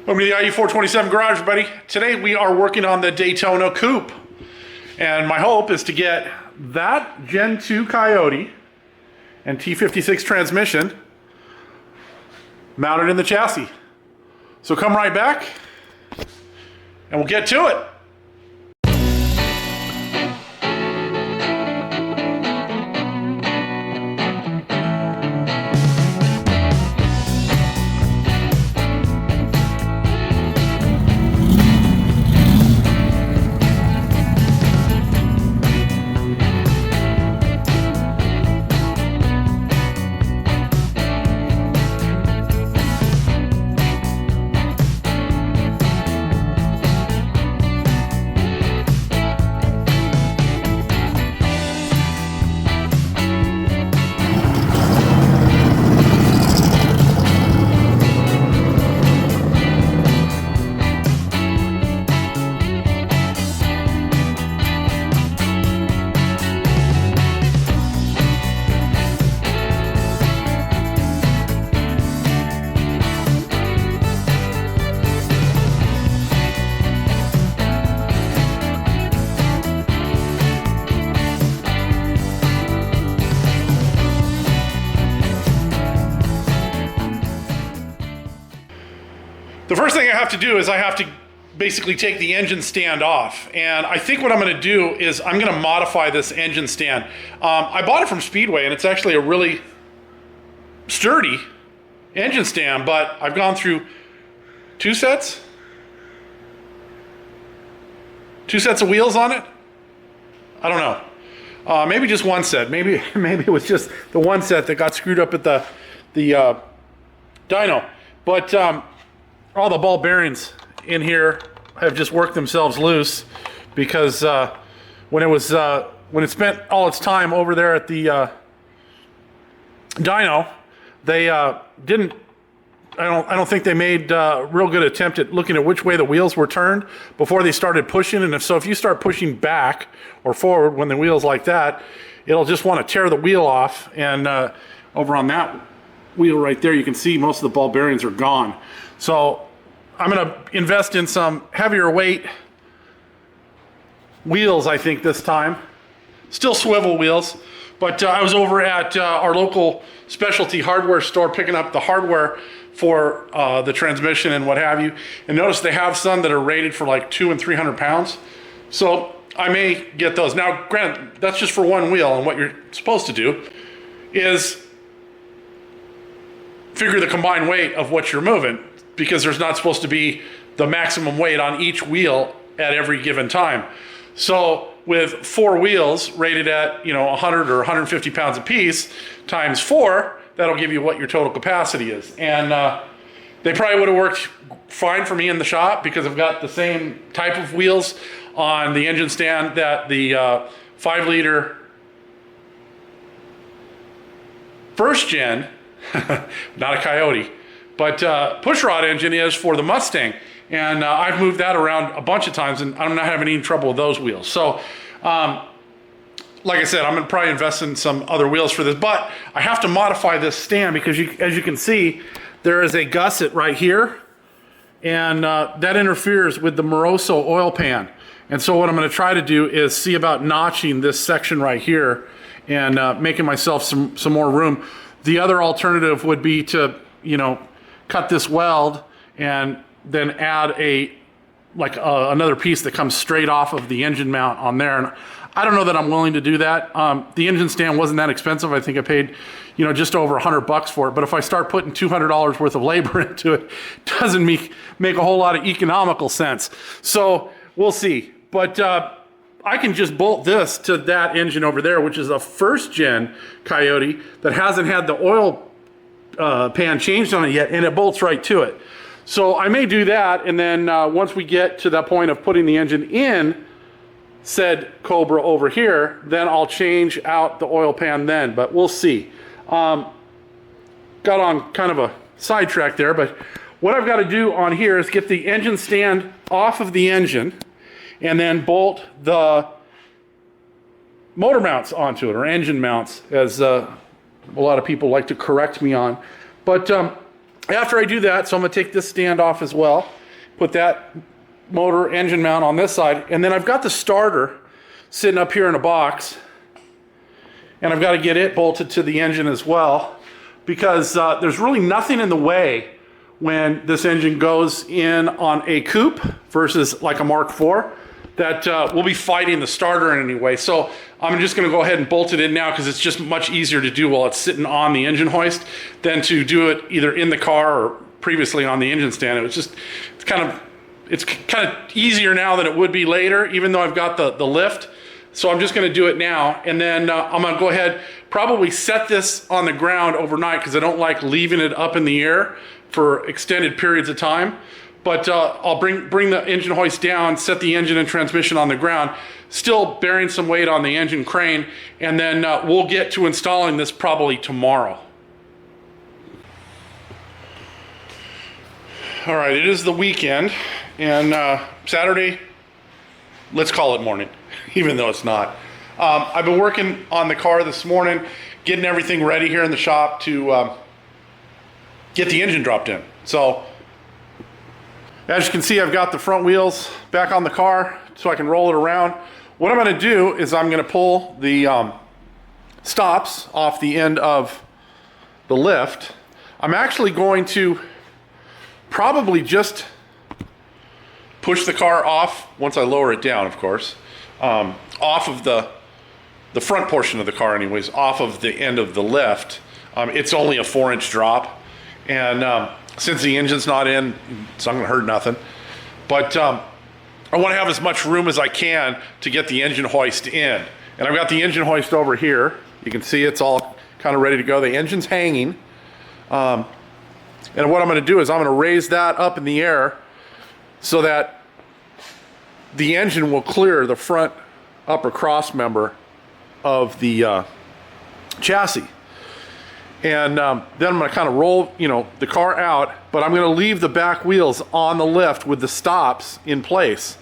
Welcome to the IE427 garage, buddy. Today we are working on the Daytona Coupe. And my hope is to get that Gen 2 Coyote and T56 transmission mounted in the chassis. So come right back and we'll get to it. The first thing I have to do is I have to basically take the engine stand off. And I think what I'm gonna do is I'm gonna modify this engine stand. I bought it from Speedway and it's actually a really sturdy engine stand, but I've gone through two sets of wheels on it. I don't know. Maybe just one set. Maybe it was just the one set that got screwed up at the dyno. But all the ball bearings in here have just worked themselves loose because when it spent all its time over there at the dyno, they didn't. I don't think they made a real good attempt at looking at which way the wheels were turned before they started pushing. And if you start pushing back or forward when the wheel's like that, it'll just want to tear the wheel off. And over on that wheel right there, you can see most of the ball bearings are gone. So I'm going to invest in some heavier weight wheels, I think, this time. Still swivel wheels, but I was over at our local specialty hardware store picking up the hardware for the transmission and what have you. And notice they have some that are rated for like 200 and 300 pounds. So I may get those. Now, granted, that's just for one wheel, and what you're supposed to do is figure the combined weight of what you're moving, because there's not supposed to be the maximum weight on each wheel at every given time. So with 4 wheels rated at 100 or 150 pounds a piece times 4, that'll give you what your total capacity is. And they probably would have worked fine for me in the shop because I've got the same type of wheels on the engine stand that the 5-liter first gen, not a Coyote, but pushrod engine is for the Mustang. And I've moved that around a bunch of times and I'm not having any trouble with those wheels. So like I said, I'm gonna probably invest in some other wheels for this, but I have to modify this stand because as you can see, there is a gusset right here, and that interferes with the Moroso oil pan. And so what I'm gonna try to do is see about notching this section right here and making myself some more room. The other alternative would be to, cut this weld and then add another piece that comes straight off of the engine mount on there. And I don't know that I'm willing to do that. The engine stand wasn't that expensive. I think I paid, just over $100 for it. But if I start putting $200 worth of labor into it, it doesn't make a whole lot of economical sense. So we'll see. But I can just bolt this to that engine over there, which is a first gen Coyote that hasn't had the oil pan changed on it yet, and it bolts right to it. So I may do that, and then once we get to that point of putting the engine in said Cobra over here, then I'll change out the oil pan then, but we'll see. Got on kind of a sidetrack there, but what I've got to do on here is get the engine stand off of the engine and then bolt the motor mounts onto it, or engine mounts, as a lot of people like to correct me on. But after I do that, so I'm going to take this stand off as well. put that motor engine mount on this side, and then I've got the starter sitting up here in a box, and I've got to get it bolted to the engine as well, because there's really nothing in the way when this engine goes in on a coupe versus like a Mark IV that we'll be fighting the starter in any way. So I'm just going to go ahead and bolt it in now, because it's just much easier to do while it's sitting on the engine hoist than to do it either in the car or previously on the engine stand. It's kind of easier now than it would be later, even though I've got the lift. So I'm just going to do it now, and then I'm going to go ahead, probably set this on the ground overnight, because I don't like leaving it up in the air for extended periods of time. But I'll bring the engine hoist down, set the engine and transmission on the ground, still bearing some weight on the engine crane, and then we'll get to installing this probably tomorrow. All right, it is the weekend, and Saturday, let's call it morning, even though it's not. I've been working on the car this morning, getting everything ready here in the shop to get the engine dropped in. So, as you can see, I've got the front wheels back on the car so I can roll it around. What I'm going to do is I'm going to pull the stops off the end of the lift. I'm actually going to probably just push the car off, once I lower it down, of course, off of the front portion of the car anyways, off of the end of the lift. It's only a 4-inch drop, and since the engine's not in, it's not gonna hurt nothing. But I wanna have as much room as I can to get the engine hoist in. And I've got the engine hoist over here. You can see it's all kind of ready to go. The engine's hanging. And what I'm gonna do is I'm gonna raise that up in the air so that the engine will clear the front upper cross member of the chassis. And then I'm going to kind of roll, the car out, but I'm going to leave the back wheels on the lift with the stops in place.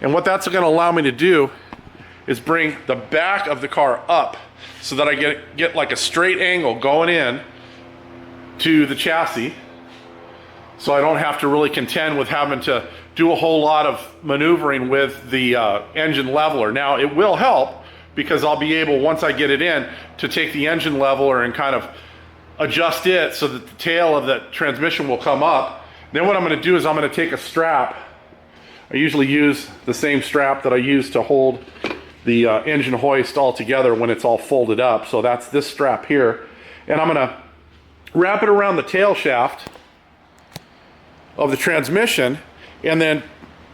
And what that's going to allow me to do is bring the back of the car up so that I get like a straight angle going in to the chassis, so I don't have to really contend with having to do a whole lot of maneuvering with the engine leveler. Now, it will help, because I'll be able, once I get it in, to take the engine leveler and kind of adjust it so that the tail of the transmission will come up. Then what I'm going to do is I'm going to take a strap. I usually use the same strap that I use to hold the engine hoist all together when it's all folded up. So that's this strap here. And I'm going to wrap it around the tail shaft of the transmission, and then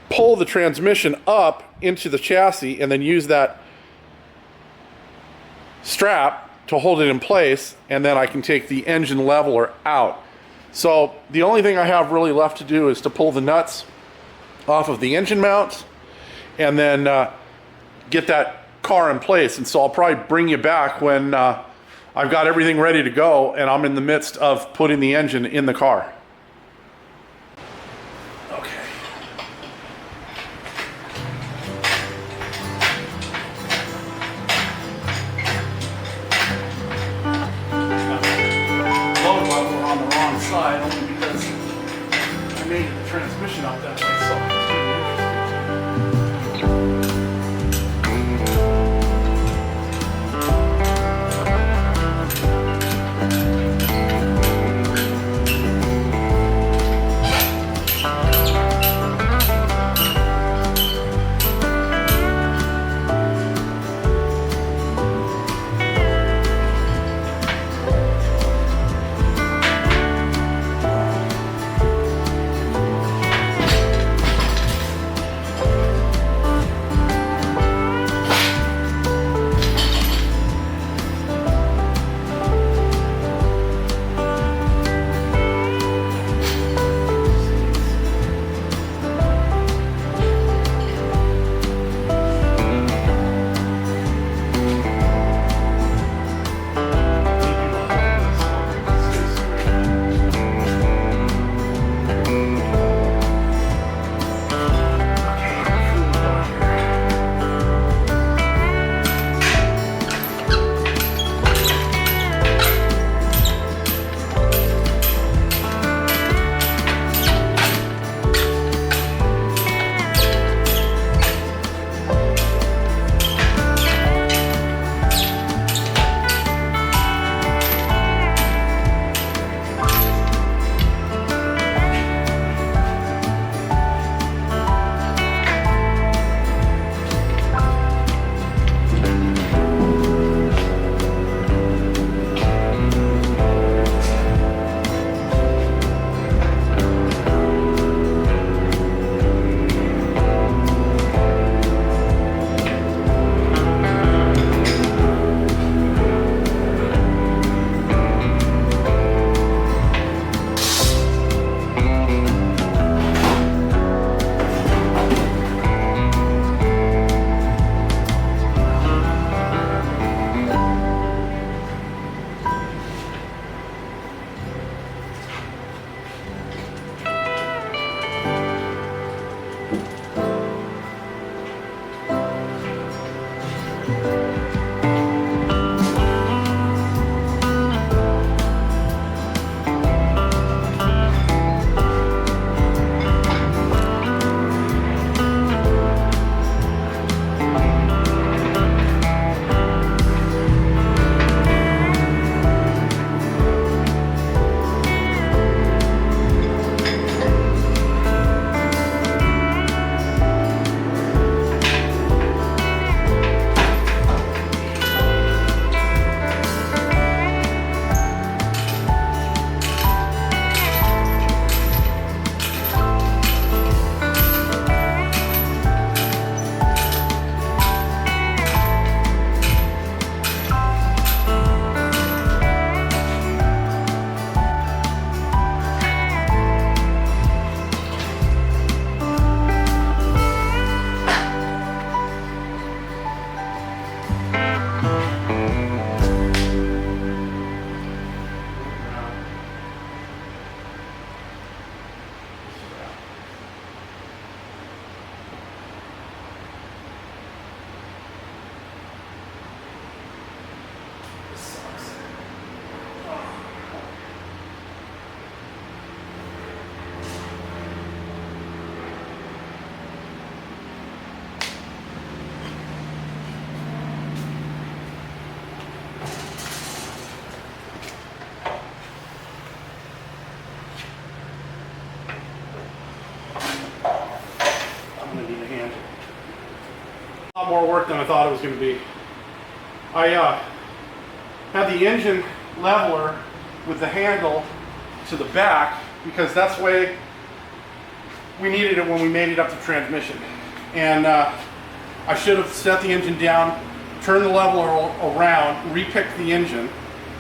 pull the transmission up into the chassis, and then use that strap to hold it in place, and then I can take the engine leveler out. So the only thing I have really left to do is to pull the nuts off of the engine mounts, and then get that car in place. And so I'll probably bring you back when I've got everything ready to go and I'm in the midst of putting the engine in the car. Only because I made the transmission out that way, so. more work than I thought it was going to be. I had the engine leveler with the handle to the back because that's the way we needed it when we made it up to transmission. And I should have set the engine down, turned the leveler around, repicked the engine,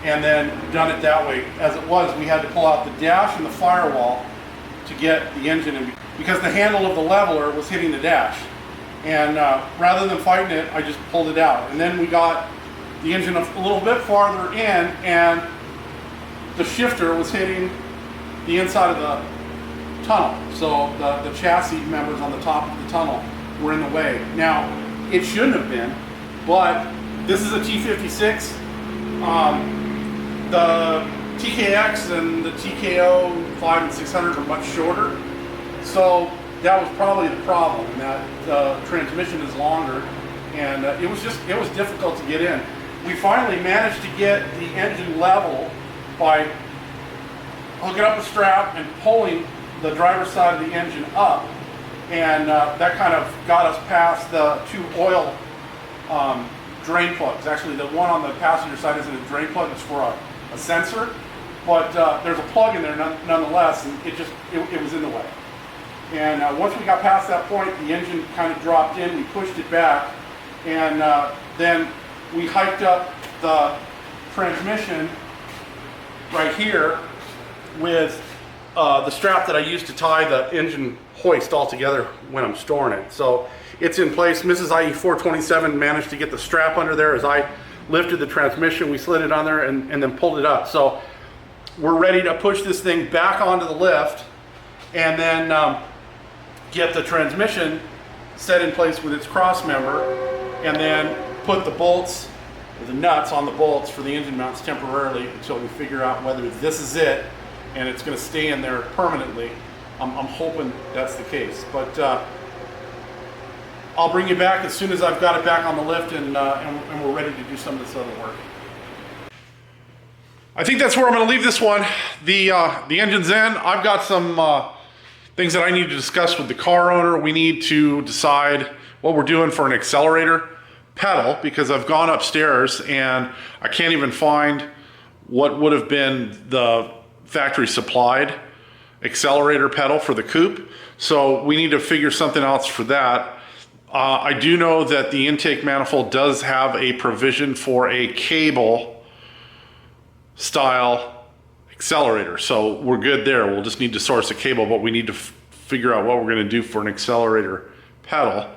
and then done it that way. As it was, we had to pull out the dash and the firewall to get the engine in, because the handle of the leveler was hitting the dash. And rather than fighting it, I just pulled it out. And then we got the engine a little bit farther in, and the shifter was hitting the inside of the tunnel. So the chassis members on the top of the tunnel were in the way. Now, it shouldn't have been, but this is a T56. The TKX and the TKO 5 and 600 are much shorter. So that was probably the problem, that the transmission is longer, and it was difficult to get in. We finally managed to get the engine level by hooking up a strap and pulling the driver's side of the engine up, and that kind of got us past the two oil drain plugs. Actually, the one on the passenger side isn't a drain plug, it's for a sensor, but there's a plug in there nonetheless, and it was in the way. And once we got past that point, the engine kind of dropped in, we pushed it back, and then we hiked up the transmission right here with the strap that I used to tie the engine hoist all together when I'm storing it. So it's in place. Mrs. IE427 managed to get the strap under there as I lifted the transmission. We slid it on there and then pulled it up. So we're ready to push this thing back onto the lift and then get the transmission set in place with its cross member, and then put the bolts, or the nuts on the bolts for the engine mounts temporarily until we figure out whether this is it and it's going to stay in there permanently. I'm hoping that's the case, but I'll bring you back as soon as I've got it back on the lift and we're ready to do some of this other work. I think that's where I'm going to leave this one. The engine's in. I've got some things that I need to discuss with the car owner. We need to decide what we're doing for an accelerator pedal, because I've gone upstairs and I can't even find what would have been the factory supplied accelerator pedal for the Coupe. So we need to figure something else for that. I do know that the intake manifold does have a provision for a cable style accelerator, so we're good there. We'll just need to source a cable, but we need to figure out what we're going to do for an accelerator pedal.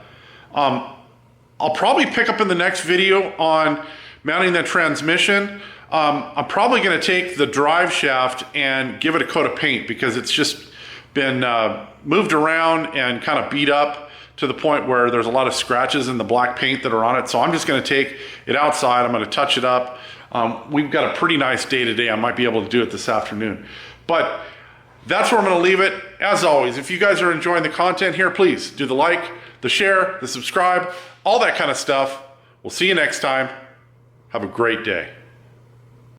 I'll probably pick up in the next video on mounting the transmission. I'm probably going to take the drive shaft and give it a coat of paint, because it's just been moved around and kind of beat up to the point where there's a lot of scratches in the black paint that are on it. So I'm just going to take it outside. I'm going to touch it up. We've got a pretty nice day today. I might be able to do it this afternoon. But that's where I'm going to leave it. As always, if you guys are enjoying the content here, please do the like, the share, the subscribe, all that kind of stuff. We'll see you next time. Have a great day.